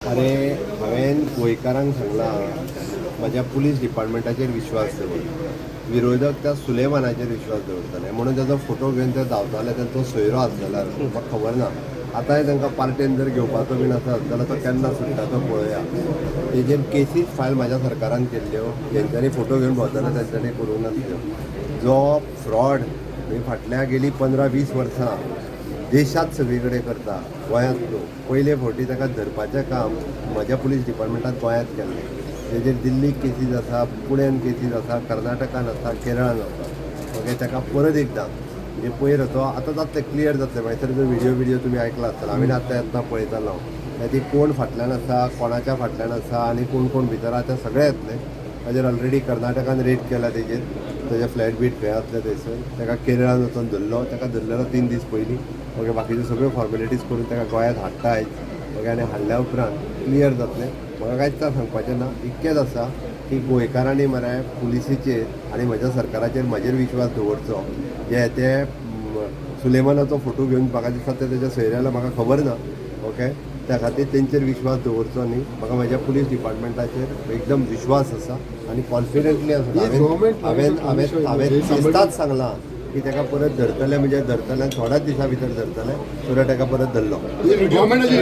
अरे हांवें गोंयकारांक सांगलां म्हज्या पुलीस डिपार्टमेंटाचेर विश्वास दवर विरोधक त्या सुलेमानाचेर विश्वास दवरतले म्हणून ताजो फोटो घेवन ते धांवताले तांचो सोयरो आसलेल्यार म्हाका खबर ना आतांय तांकां पार्टेन जर घेवपाचो बीन आसत जाल्यार तो केन्ना सुट्टा तो पळोवया तेजेर केसीस फायल म्हाज्या सरकारान केल्ल्यो जेंच्यांनी फोटो घेवन भोंवताले तेंच्यांनी करूंक नासल्यो जो फ्रॉड फाटल्या गेली 15-20 वर्सां देशात सगळी कडेन करता गोंयांत न्हू पयले फावटी ताका धरपाचें काम म्हज्या पुलीस डिपार्टमेंटान गोंयांत केल्लें तेजेर दिल्लीक केसीस आसा पुण्यान केसीस आसा कर्नाटकान आसा केरळान आसा ओके ताका परत एकदां म्हणजे पयर तो आतां जातलें क्लियर जातलें मागीर जो व्हिडिओ तुमी आयकला आसतलो हांवें आतां येतना पळयतालो ती कोण फाटल्यान आसा कोणाच्या फाटल्यान आसा आनी कोण कोण भितर आहा तें सगळें येतलें ताजेर ऑलरेडी कर्नाटकान रेड केला तेजेर तेजे फ्लॅट बीट खंय आसले थंयसर ताका केरळान वचून धरलो ताका धरलेलो 3 दीस पयलीं ओके बाकीच्यो सगळ्यो फॉर्मेलिटीज करून ताका गोंयांत हाडटा आयज ओके आनी हाडल्या उपरांत क्लियर जातलें म्हाका कांयच सांगपाचें ना इतकेंच आसा की गोंयकारांनी मरे पुलिसीचेर आनी म्हज्या सरकाराचेर म्हाजेर विश्वास दवरचो जे ते सुलेमानाचो फोटो घेवन म्हाका दिसता ते तेज्या सोयऱ्याला म्हाका खबर ना ओके त्या खातीर तेंचेर विश्वास दवरचो न्ही म्हाका म्हज्या पुलीस डिपार्टमेंटाचेर एकदम विश्वास आसा आनी कॉन्फिडंटली आसा हांवें संस्थाच सांगलां की ताका परत धरतले म्हणजे धरतले थोड्याच दिसा भितर धरतले सुद्दां ताका परत धरलो